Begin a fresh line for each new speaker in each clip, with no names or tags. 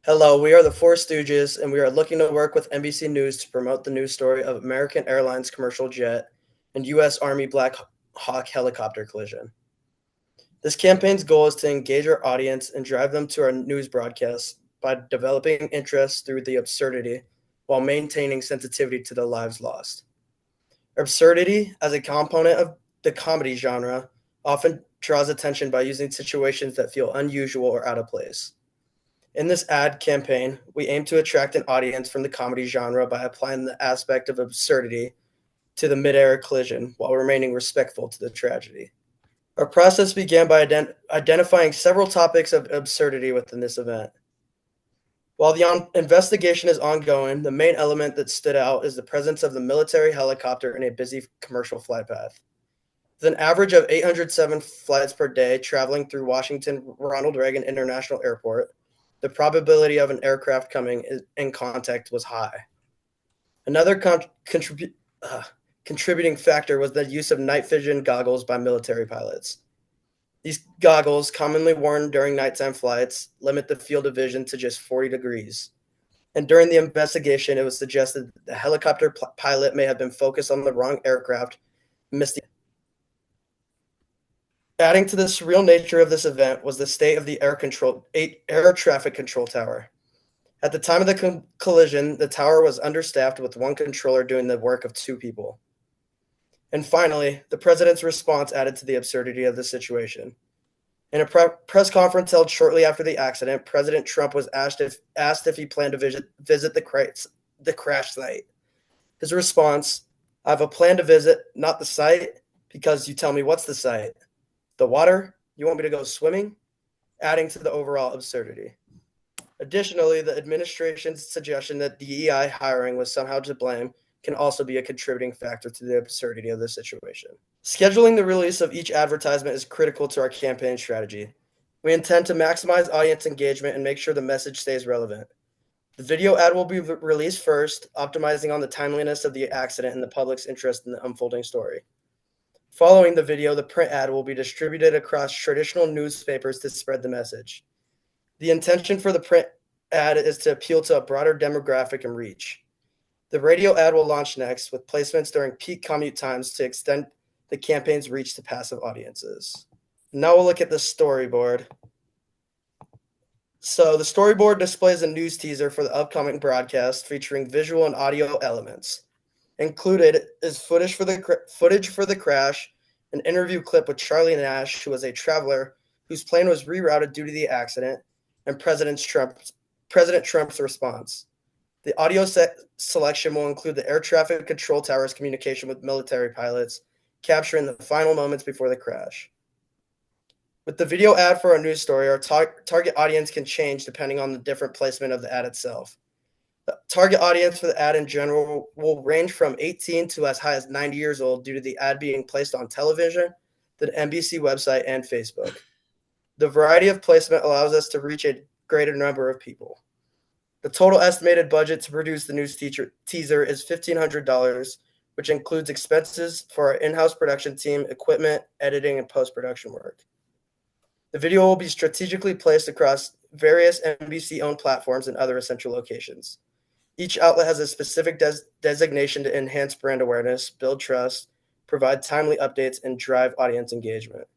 Hello, we are the Four Stooges, and we are looking to work with NBC News to promote the news story of American Airlines commercial jet and U.S. Army Black Hawk helicopter collision. This campaign's goal is to engage our audience and drive them to our news broadcasts by developing interest through the absurdity while maintaining sensitivity to the lives lost. Absurdity, as a component of the comedy genre, often draws attention by using situations that feel unusual or out of place. In this ad campaign, we aim to attract an audience from the comedy genre by applying the aspect of absurdity to the mid-air collision while remaining respectful to the tragedy. Our process began by identifying several topics of absurdity within this event. While the investigation is ongoing, the main element that stood out is the presence of the military helicopter in a busy commercial flight path. With an average of 807 flights per day traveling through Washington Ronald Reagan International Airport, the probability of an aircraft coming in contact was high. Another contributing factor was the use of night vision goggles by military pilots. These goggles, commonly worn during nighttime flights, limit the field of vision to just 40 degrees. And during the investigation, it was suggested that the helicopter pilot may have been focused on the wrong aircraft, missed the. Adding to the surreal nature of this event was the state of the air traffic control tower. At the time of the collision, the tower was understaffed with one controller doing the work of two people. And finally, the president's response added to the absurdity of the situation. In a press conference held shortly after the accident, President Trump was asked if he planned to visit the crash site. His response, "I have a plan to visit, not the site, because you tell me what's the site. The water? You want me to go swimming?" Adding to the overall absurdity. Additionally, the administration's suggestion that DEI hiring was somehow to blame can also be a contributing factor to the absurdity of the situation. Scheduling the release of each advertisement is critical to our campaign strategy. We intend to maximize audience engagement and make sure the message stays relevant. The video ad will be released first, optimizing on the timeliness of the accident and the public's interest in the unfolding story. Following the video, the print ad will be distributed across traditional newspapers to spread the message. The intention for the print ad is to appeal to a broader demographic and reach. The radio ad will launch next, with placements during peak commute times to extend the campaign's reach to passive audiences. Now we'll look at the storyboard. So the storyboard displays a news teaser for the upcoming broadcast featuring visual and audio elements. Included is footage for the crash, an interview clip with Charlie Nash, who was a traveler whose plane was rerouted due to the accident, and President Trump's response. The audio selection will include the air traffic control tower's communication with military pilots, capturing the final moments before the crash. With the video ad for our news story, our target audience can change depending on the different placement of the ad itself. The target audience for the ad in general will range from 18 to as high as 90 years old due to the ad being placed on television, the NBC website, and Facebook. The variety of placement allows us to reach a greater number of people. The total estimated budget to produce the news teaser is $1,500, which includes expenses for our in-house production team, equipment, editing, and post-production work. The video will be strategically placed across various NBC-owned platforms and other essential locations. Each outlet has a specific designation to enhance brand awareness, build trust, provide timely updates, and drive audience engagement.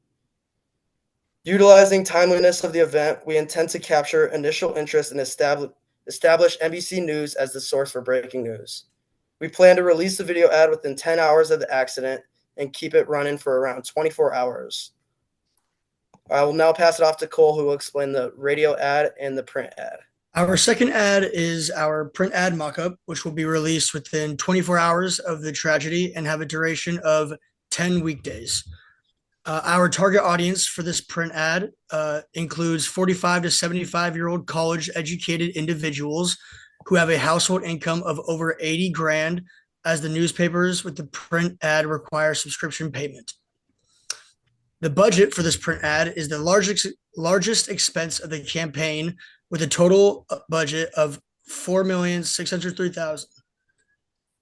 Utilizing timeliness of the event, we intend to capture initial interest and establish NBC News as the source for breaking news. We plan to release the video ad within 10 hours of the accident and keep it running for around 24 hours. I will now pass it off to Cole, who will explain the radio ad and the print ad.
Our second ad is our print ad mockup, which will be released within 24 hours of the tragedy and have a duration of 10 weekdays. Our target audience for this print ad includes 45 to 75-year-old college-educated individuals who have a household income of over 80 grand, as the newspapers with the print ad require subscription payment. The budget for this print ad is the largest expense of the campaign, with a total budget of $4,603,000.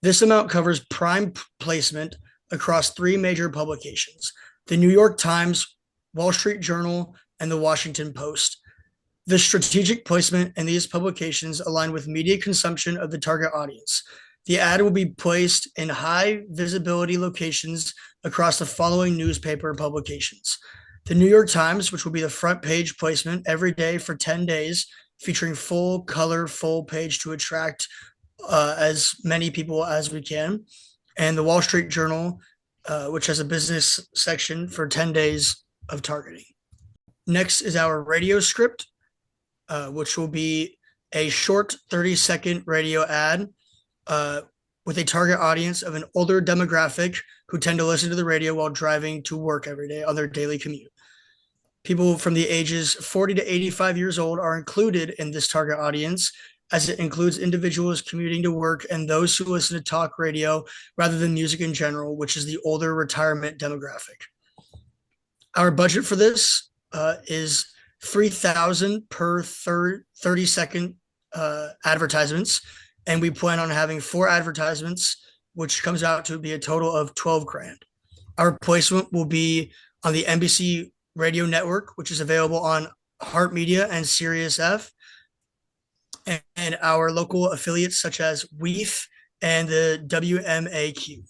This amount covers prime placement across three major publications: the New York Times, Wall Street Journal, and the Washington Post. The strategic placement in these publications align with media consumption of the target audience. The ad will be placed in high visibility locations across the following newspaper publications: the New York Times, which will be the front page placement every day for 10 days, featuring full color, full page to attract as many people as we can, and the Wall Street Journal, which has a business section for 10 days of targeting. Next is our radio script, which will be a short 30-second radio ad uh, with a target audience of an older demographic who tend to listen to the radio while driving to work every day on their daily commute. People from the ages 40 to 85 years old are included in this target audience, as it includes individuals commuting to work and those who listen to talk radio rather than music in general, which is the older retirement demographic. Our budget for this is $3,000 per 30-second advertisements, and we plan on having 4 advertisements, which comes out to be a total of 12 grand. Our placement will be on the NBC radio network, which is available on Heart Media and Sirius F, and our local affiliates such as WEEF and the WMAQ.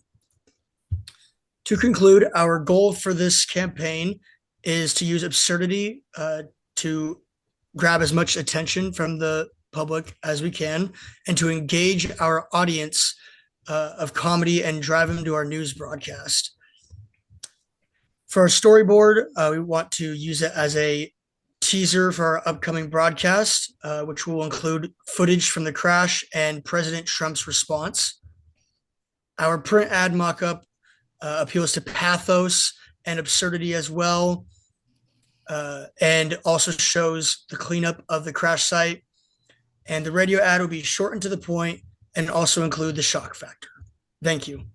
To conclude, our goal for this campaign is to use absurdity to grab as much attention from the public as we can, and to engage our audience of comedy and drive them to our news broadcast. For our storyboard, we want to use it as a teaser for our upcoming broadcast, which will include footage from the crash and President Trump's response. Our print ad mock-up appeals to pathos and absurdity as well, and also shows the cleanup of the crash site. And the radio ad will be short and to the point and also include the shock factor. Thank you.